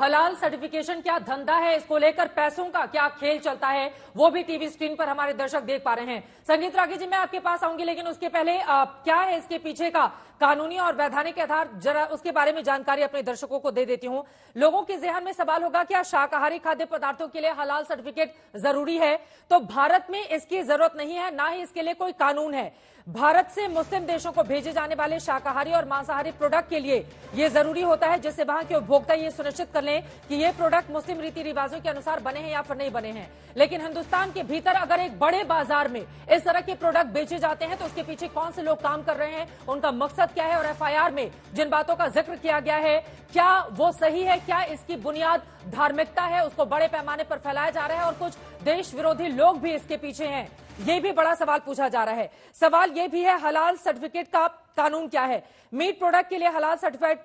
हलाल सर्टिफिकेशन क्या धंधा है, इसको लेकर पैसों का क्या खेल चलता है, वो भी टीवी स्क्रीन पर हमारे दर्शक देख पा रहे हैं। संगीत रागी जी, मैं आपके पास आऊंगी, लेकिन उसके पहले क्या है इसके पीछे का कानूनी और वैधानिक आधार, जरा उसके बारे में जानकारी अपने दर्शकों को दे देती हूं। लोगों के जहन में सवाल होगा, क्या शाकाहारी खाद्य पदार्थों के लिए हलाल सर्टिफिकेट जरूरी है? तो भारत में इसकी जरूरत नहीं है, ना ही इसके लिए कोई कानून है। भारत से मुस्लिम देशों को भेजे जाने वाले शाकाहारी और मांसाहारी प्रोडक्ट के लिए यह जरूरी होता है, जिससे वहां के उपभोक्ता ये सुनिश्चित कर लें कि ये प्रोडक्ट मुस्लिम रीति रिवाजों के अनुसार बने हैं या फिर नहीं बने हैं। लेकिन हिंदुस्तान के भीतर अगर एक बड़े बाजार में इस तरह के प्रोडक्ट बेचे जाते हैं तो उसके पीछे कौन से लोग काम कर रहे हैं, उनका मकसद क्या है, और एफआईआर में जिन बातों का जिक्र किया गया है क्या वो सही है, क्या इसकी बुनियाद धार्मिकता है, उसको बड़े पैमाने पर फैलाया जा रहा है और कुछ देश विरोधी लोग भी इसके पीछे हैं। ये भी बड़ा सवाल पूछा जा रहा है। सवाल ये भी है, हलाल सर्टिफिकेट का कानून क्या है? मीट प्रोडक्ट के लिए हलाल सर्टिफिकेट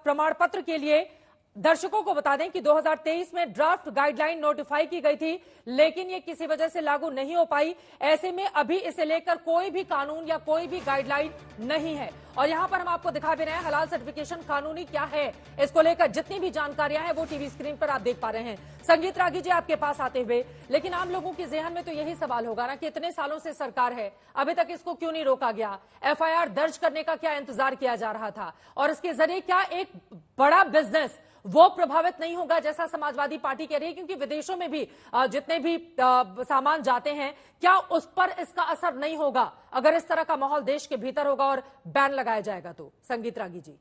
प्रमाण पत्र के लिए दर्शकों को बता दें कि 2023 में ड्राफ्ट गाइडलाइन नोटिफाई की गई थी, लेकिन ये किसी वजह से लागू नहीं हो पाई। ऐसे में अभी इसे लेकर कोई भी कानून या कोई भी गाइडलाइन नहीं है। और यहां पर हम आपको दिखा भी रहे हैं हलाल सर्टिफिकेशन कानूनी क्या है, इसको लेकर जितनी भी जानकारियां हैं वो टीवी स्क्रीन पर आप देख पा रहे हैं। संगीत रागी जी, आपके पास आते हुए, लेकिन आम लोगों के जहन में तो यही सवाल होगा ना कि इतने सालों से सरकार है, अभी तक इसको क्यों नहीं रोका गया? एफआईआर दर्ज करने का क्या इंतजार किया जा रहा था? और इसके जरिए क्या एक बड़ा बिजनेस वो प्रभावित नहीं होगा, जैसा समाजवादी पार्टी कह रही है? क्योंकि विदेशों में भी जितने भी सामान जाते हैं, क्या उस पर इसका असर नहीं होगा अगर इस तरह का माहौल देश के भीतर होगा और बैन लगाया जाएगा तो? संगीत रागी जी।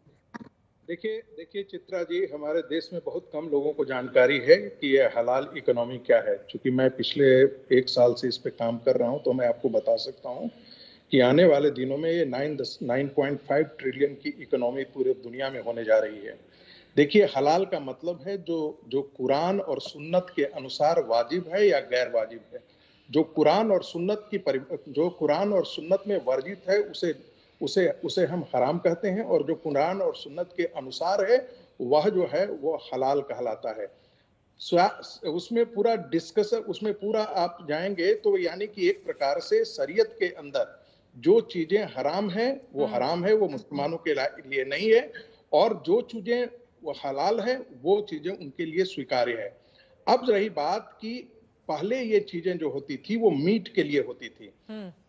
देखिए चित्रा जी, हमारे देश में बहुत कम लोगों को जानकारी है कि ये हलाल इकोनॉमी क्या है। चूंकि मैं पिछले 1 साल से इस पे काम कर रहा हूं, तो मैं आपको बता सकता हूं कि आने वाले दिनों में ये 9.5 ट्रिलियन की इकोनॉमी पूरे दुनिया में होने जा रही है। देखिए, हलाल का मतलब है जो कुरान और सुन्नत के अनुसार वाजिब है या गैर वाजिब है। जो कुरान और सुन्नत में वर्जित है उसे हम हराम कहते हैं, और जो कुरान और सुन्नत के अनुसार है वह जो है वो हलाल कहलाता है। उसमें पूरा डिस्कशन, उसमें पूरा आप जाएंगे तो यानी कि एक प्रकार से शरीयत के अंदर जो चीजें हराम है वो हराम है, वो मुसलमानों के लिए नहीं है, और जो चीजें वो हलाल है वो चीजें उनके लिए स्वीकार्य है। अब रही बात कि पहले ये चीजें जो होती थी वो मीट के लिए होती थी।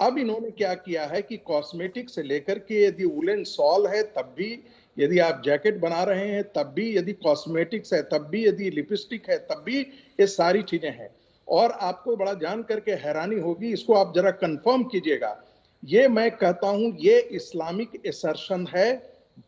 अब इन्होंने क्या किया है कि कॉस्मेटिक से लेकर के, यदि वुलन सॉल है तब भी, यदि आप जैकेट बना रहे हैं तब भी, यदि कॉस्मेटिक्स है तब भी, यदि लिपस्टिक है तब भी, ये सारी चीजें हैं। और आपको बड़ा जान करके हैरानी होगी, इसको आप जरा कंफर्म कीजिएगा, ये मैं कहता हूं ये इस्लामिक एसर्शन है,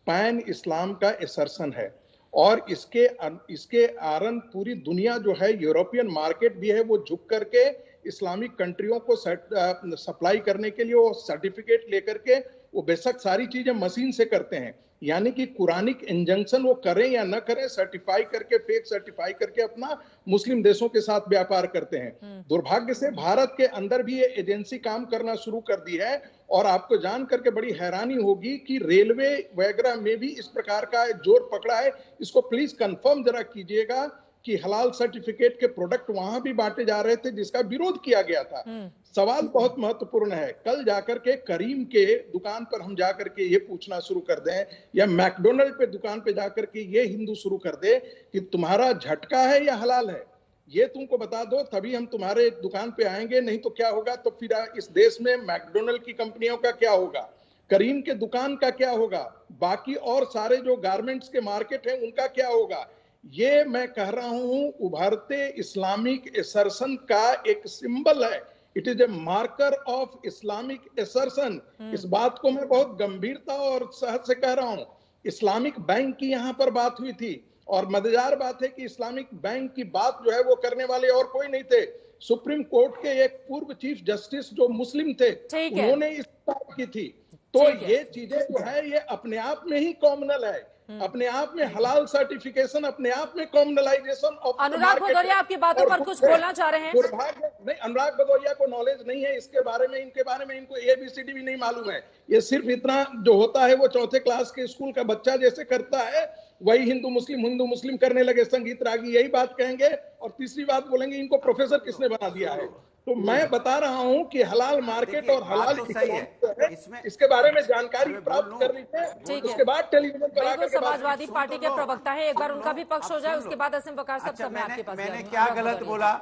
पैन इस्लाम का एसर्शन है। और इसके आरन पूरी दुनिया जो है, यूरोपियन मार्केट भी है, वो झुक करके इस्लामिक कंट्रियों को सप्लाई करने के लिए वो सर्टिफिकेट लेकर के वो बेशक सारी चीजें मशीन से करते हैं, यानी कि कुरानिक इंजंक्शन वो करें या न करें, सर्टिफाई करके, फेक सर्टिफाई करके अपना मुस्लिम देशों के साथ व्यापार करते हैं। दुर्भाग्य से भारत के अंदर भी ये एजेंसी काम करना शुरू कर दी है, और आपको जान करके बड़ी हैरानी होगी कि रेलवे वगैरह में भी इस प्रकार का जोर पकड़ा है। इसको प्लीज कंफर्म जरा कीजिएगा कि हलाल सर्टिफिकेट के प्रोडक्ट वहां भी बांटे जा रहे थे जिसका विरोध किया गया था। सवाल बहुत महत्वपूर्ण है। कल जाकर के करीम के दुकान पर हम जाकर के ये पूछना शुरू कर दें, या मैकडोनल्ड पे दुकान पे जाकर के ये हिंदू शुरू कर दे कि तुम्हारा झटका है या हलाल है, ये तुमको बता दो तभी हम तुम्हारे दुकान पे आएंगे, नहीं तो क्या होगा? तो फिर इस देश में मैकडोनल्ड की कंपनियों का क्या होगा, करीम के दुकान का क्या होगा, बाकी और सारे जो गारमेंट्स के मार्केट हैं उनका क्या होगा? ये मैं कह रहा हूं उभरते इस्लामिक एसर्शन का एक सिंबल है। It is a marker of Islamic assertion. इस बात को मैं बहुत गंभीरता और सहज से कह रहा हूं। इस्लामिक बैंक की यहां पर बात हुई थी, और मजेदार बात है कि इस्लामिक बैंक की बात जो है वो करने वाले और कोई नहीं थे, सुप्रीम कोर्ट के एक पूर्व चीफ जस्टिस जो मुस्लिम थे, उन्होंने इस बात की थी। तो ये चीजें जो है ये अपने आप में ही कॉमनल है, अपने आप में हलाल सर्टिफिकेशन, अपने आप में कॉमनलाइजेशन ऑफ। अनुराग भदौरिया आपकी बातों पर कुछ बोलना चाह रहे हैं? दुर्भाग्य नहीं, अनुराग भदौरिया को नॉलेज नहीं है इसके बारे में, इनको ABCD भी नहीं मालूम है। ये सिर्फ इतना जो होता है वो 4थे क्लास के स्कूल का बच्चा जैसे करता है, वही हिंदू मुस्लिम करने लगे। संगीत रागी यही बात कहेंगे, और तीसरी बात बोलेंगे इनको प्रोफेसर किसने बना दिया है। तो मैं बता रहा हूं कि हलाल मार्केट और हलाल तो सही है इसमें इसके बारे में जानकारी प्राप्त कर ठीक लीजिए, है। उसके बाद टेलीविजन पर बिल्कुल, आकर के बात समाजवादी पार्टी के प्रवक्ता है, एक बार उनका भी पक्ष हो जाए, उसके बाद असीम वकार साहब अच्छा, सब मैं आपके पास मैंने जाऊंगी। क्या अनुराग गलत भदौरिया बोला?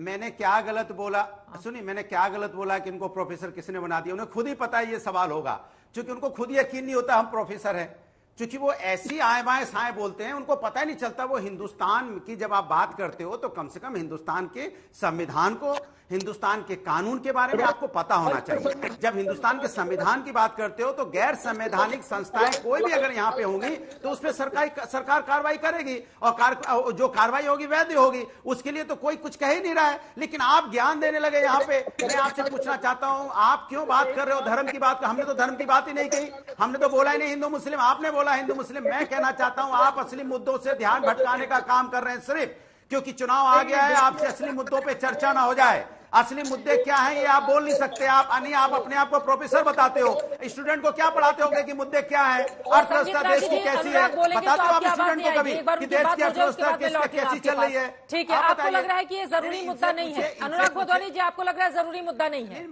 मैंने क्या गलत बोला? सुनिए, मैंने क्या गलत बोला कि इनको प्रोफेसर किसने बना दिया? उन्हें खुद ही पता है ये सवाल होगा, क्योंकि उनको खुद यकीन नहीं होता हम प्रोफेसर हैं, क्योंकि वो ऐसी आए बाएं साएं बोलते हैं, उनको पता ही नहीं चलता। वो हिंदुस्तान की जब आप बात करते हो तो कम से कम हिंदुस्तान के संविधान को, हिंदुस्तान के कानून के बारे में आपको पता होना चाहिए। जब हिंदुस्तान के संविधान की बात करते हो तो गैर संवैधानिक संस्थाएं कोई भी अगर यहां पे होंगी तो उसमें सरकार कार्रवाई करेगी, और जो कार्रवाई होगी वैध होगी, उसके लिए तो कोई कुछ कह ही नहीं रहा है। लेकिन आप ज्ञान देने लगे यहां पे। मैं आपसे पूछना चाहता हूं, आप क्यों बात कर रहे हो धर्म की बात? हमने तो धर्म की बात ही नहीं कही, हमने तो बोला ही नहीं हिंदू मुस्लिम, आपने बोला हिंदू मुस्लिम। मैं कहना चाहता हूं आप असली मुद्दों से ध्यान भटकाने का काम कर रहे हैं सिर्फ, क्योंकि चुनाव आ गया है, आपसे असली मुद्दों पे चर्चा ना हो जाए। असली मुद्दे क्या हैं ये आप बोल नहीं सकते। आप अपने आप को प्रोफेसर बताते हो, स्टूडेंट को क्या पढ़ाते होगे कि मुद्दे क्या है, अर्थव्यवस्था देश की कैसी है, बताते हो आप स्टूडेंट को कभी कि देश की अर्थव्यवस्था कैसी चल रही है? ठीक है, आपको लग रहा है कि ये जरूरी मुद्दा नहीं है? अनुराग भदौरिया जी, आपको लग रहा है जरूरी मुद्दा नहीं है,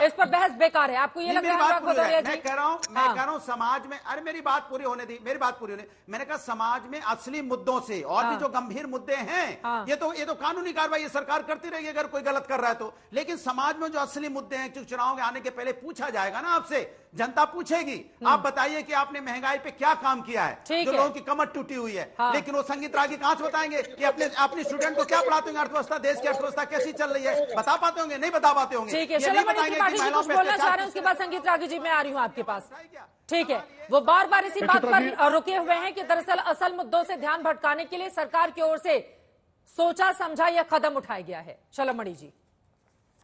इस पर बहस बेकार है, आपको ये लग रहा है? अनुराग भदौरिया जी, मैं कह रहा हूं समाज में, अरे मेरी बात पूरी होने दी, मेरी बात पूरी होने। मैंने कहा समाज में असली मुद्दों से और भी जो गंभीर मुद्दे हैं, ये तो कानूनी कार्रवाई ये सरकार करती रहेगी अगर कोई गलत कर रहा है तो। लेकिन समाज में जो असली मुद्दे हैं, जो चुनाव के आने के पहले पूछा जाएगा ना आपसे, जनता पूछेगी, आप बताइए कि आपने महंगाई पे क्या काम किया है, जो लोगों की कमर टूटी हुई है। लेकिन वो संगीत रागी कहां से बताएंगे कि अपने स्टूडेंट को क्या पढ़ाते होंगे, अर्थव्यवस्था, देश की अर्थव्यवस्था कैसी चल रही है, बता पाते होंगे? नहीं बता पाते होंगे। ठीक है, कुछ बोलना चाह रहे हैं, उसके बाद संगीत रागी जी मैं आ रही हूं आपके पास। ठीक है, वो बार बार इसी बात पर रुके हुए हैं कि दरअसल असल मुद्दों से ध्यान भटकाने के लिए सरकार की ओर से सोचा समझा यह कदम उठाया गया है। शलमणि जी,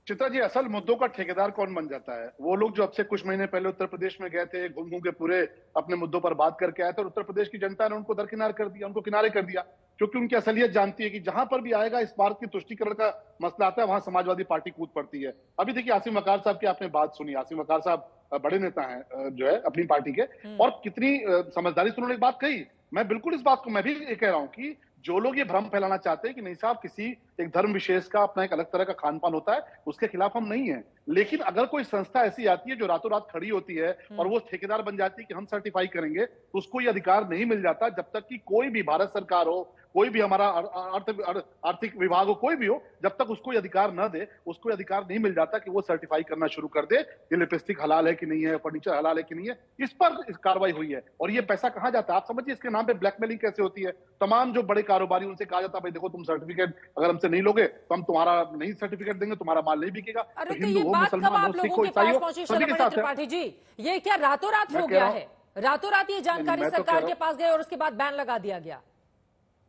चित्रा जी, असल मुद्दों का ठेकेदार कौन बन जाता है? वो लोग जो अब से कुछ महीने पहले उत्तर प्रदेश में गए थे, घूम घूम के पूरे अपने मुद्दों पर बात करके आए थे, और उत्तर प्रदेश की जनता ने उनको दरकिनार कर दिया, उनको किनारे कर दिया, क्योंकि उनकी असलियत जानती है कि जहां पर भी आएगा इस बात की तुष्टीकरण का मसला आता है, वहां समाजवादी पार्टी कूद पड़ती है। अभी देखिए आसिम वकार साहब की आपने बात सुनी, आसिम वकार साहब बड़े नेता हैं जो है अपनी पार्टी के, और कितनी समझदारी से उन्होंने एक बात कही। मैं बिल्कुल इस बात को मैं भी कह रहा हूं कि जो लोग ये भ्रम फैलाना चाहते हैं कि नहीं साहब किसी एक धर्म विशेष का अपना एक अलग तरह का खान पान होता है, उसके खिलाफ हम नहीं है। लेकिन अगर कोई संस्था ऐसी आती है जो रातों रात खड़ी होती है और वो ठेकेदार बन जाती है कि हम सर्टिफाई करेंगे, तो उसको ये अधिकार नहीं मिल जाता जब तक कि कोई भी भारत सरकार हो, कोई भी हमारा आर्थिक विभाग हो, कोई भी हो, जब तक उसको ये अधिकार न दे, उसको ये अधिकार नहीं मिल जाता कि वो सर्टिफाई करना शुरू कर दे कि लिपस्टिक हलाल है कि नहीं है, फर्नीचर हलाल है कि नहीं है। इस पर कार्रवाई हुई है। और ये पैसा कहां जाता है आप समझिए, इसके नाम पे ब्लैकमेलिंग कैसे होती है। तमाम जो बड़े कारोबारी, उनसे कहा जाता है भाई देखो तुम सर्टिफिकेट अगर हमसे नहीं लोगे तो हम तुम्हारा नहीं सर्टिफिकेट देंगे, तुम्हारा माल नहीं बिकेगा। तो हिंदू हो, मुसलमान हो, सिख हो, ईसाई हो, सभी के साथ त्रिपाठी जी, ये क्या रातों रात हो गया है? रातों रात ये जानकारी सरकार के पास गई और उसके बाद बैन लगा दिया गया?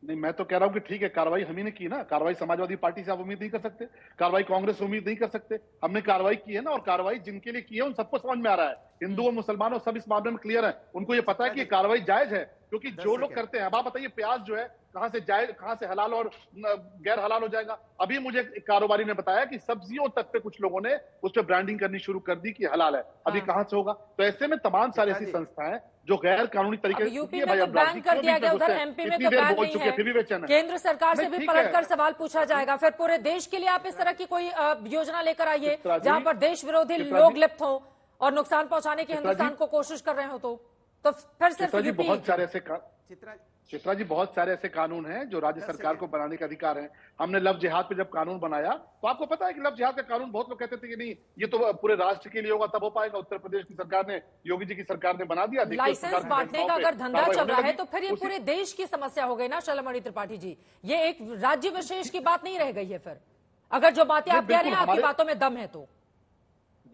नहीं, मैं तो कह रहा हूं कि ठीक है, कार्रवाई हम ही ने की ना। कार्रवाई समाजवादी पार्टी से आप उम्मीद नहीं कर सकते, कार्रवाई कांग्रेस से उम्मीद नहीं कर सकते। हमने कार्रवाई की है ना, और कार्रवाई जिनके लिए की है उन सबको समझ में आ रहा है। हिंदू और मुसलमानों सब इस मामले में क्लियर है, उनको ये पता है कि कार्रवाई जायज है, क्योंकि जो लोग करते हैं। अब आप बताइए प्याज जो है कहां से जायज, कहां से हलाल और गैर हलाल हो जाएगा? अभी मुझे एक कारोबारी ने बताया कि सब्जियों तक पे कुछ लोगों ने उस पर ब्रांडिंग करनी शुरू कर दी कि हलाल है। अभी कहां से होगा? तो ऐसे में तमाम सारी ऐसी संस्थाएं जो गैर कानूनी तरीके से यूपी में तो बैन कर दिया गया, उधर एमपी में तो बैन नहीं है। केंद्र सरकार से भी पलटकर सवाल पूछा जाएगा। फिर पूरे देश के लिए आप इस तरह की कोई योजना लेकर आइए जहां पर देश विरोधी लोग लिप्त हो और नुकसान पहुंचाने की हिंदुस्तान को कोशिश कर रहे हो, तो फिर सिर्फ यूपी। बहुत सारे ऐसे चित्रा जी, बहुत सारे ऐसे कानून हैं जो राज्य सरकार को बनाने का अधिकार है। हमने लव जिहाद पे जब कानून बनाया तो आपको पता है कि लव जिहाद का कानून बहुत लोग कहते थे कि नहीं ये तो पूरे राष्ट्र के लिए होगा तब हो पाएगा। उत्तर प्रदेश की सरकार ने, योगी जी की सरकार ने बना दिया। लाइसेंस बांटने का अगर धंधा चल रहा है तो फिर ये पूरे देश की समस्या हो गई ना शलमणि त्रिपाठी जी। ये एक राज्य विशेष की बात नहीं रह गई है फिर, अगर जो बातें आप कह रहे हैं आपकी बातों में दम है तो।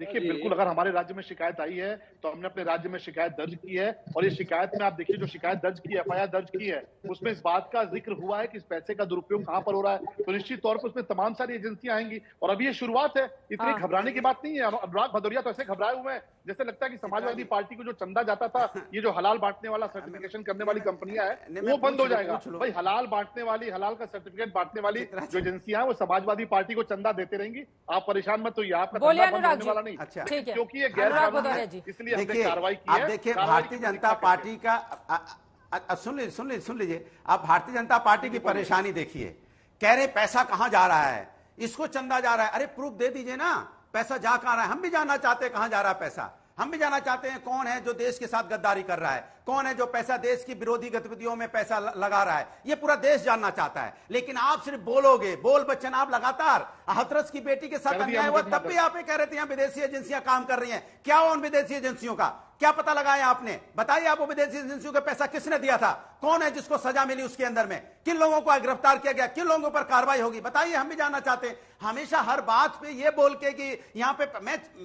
देखिए बिल्कुल, अगर हमारे राज्य में शिकायत आई है तो हमने अपने राज्य में शिकायत दर्ज की है, और ये शिकायत में आप देखिए जो शिकायत दर्ज की है, एफआईआर दर्ज की है, उसमें इस बात का जिक्र हुआ है कि इस पैसे का दुरुपयोग कहां पर हो रहा है। तो निश्चित तौर पर उसमें तमाम सारी एजेंसियां आएंगी, और अभी ये शुरुआत है, इतनी घबराने की बात नहीं है। अनुराग भदौरिया तो ऐसे घबराए हुए हैं जैसे लगता है कि समाजवादी पार्टी को जो चंदा जाता था, ये जो हलाल बांटने वाला सर्टिफिकेशन करने वाली कंपनियां है वो बंद हो जाएगा। भाई हलाल बांटने वाली, हलाल का सर्टिफिकेट बांटने वाली जो एजेंसियां है वो समाजवादी पार्टी को चंदा देते रहेंगी। आप परेशान मत होइए, आपका धंधा बंद होने वाला नहीं। अच्छा, क्योंकि ये गैर कानूनी है, इसलिए हमने कार्रवाई की है। आप देखिए भारतीय जनता पार्टी का सुन लीजिए, आप भारतीय जनता पार्टी की परेशानी देखिए। कह रहे पैसा कहां जा रहा है, इसको चंदा जा रहा है। अरे प्रूफ दे दीजिए ना, पैसा जा कहां रहा है, हम भी जानना चाहते हैं कहां जा रहा है पैसा। हम भी जानना चाहते हैं कौन है जो देश के साथ गद्दारी कर रहा है, कौन है जो पैसा देश की विरोधी गतिविधियों में पैसा लगा रहा है, ये पूरा देश जानना चाहता है। लेकिन आप सिर्फ बोलोगे, बोल बच्चन आप लगातार। हाथरस की बेटी के साथ अन्याय हुआ तब भी आप ये कह रहे थे यहाँ विदेशी एजेंसियां काम कर रही हैं। क्या हुआ उन विदेशी एजेंसियों का, क्या पता लगाया आपने? बताइए, आप वो विदेशी एजेंसियों का पैसा किसने दिया था, कौन है जिसको सजा मिली उसके अंदर में, किन लोगों को गिरफ्तार किया गया, किन लोगों पर कार्रवाई होगी, बताइए। हम भी जानना चाहते हैं। हमेशा हर बात पे ये बोल के कि यहाँ पे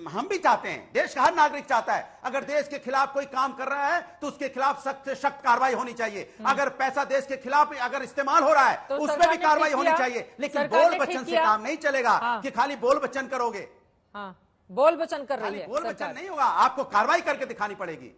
हम भी चाहते हैं, देश का हर नागरिक चाहता है, अगर देश के खिलाफ कोई काम कर रहा है तो उसके खिलाफ सख्त से सख्त कार्रवाई होनी चाहिए। अगर पैसा देश के खिलाफ अगर इस्तेमाल हो रहा है तो उसमें भी कार्रवाई होनी चाहिए। लेकिन बोल बच्चन से काम नहीं चलेगा हाँ। कि खाली बोल बच्चन करोगे। हाँ, बोल बचन कर रही है बोल बच्चन सरकार। नहीं होगा, आपको कार्रवाई करके दिखानी पड़ेगी।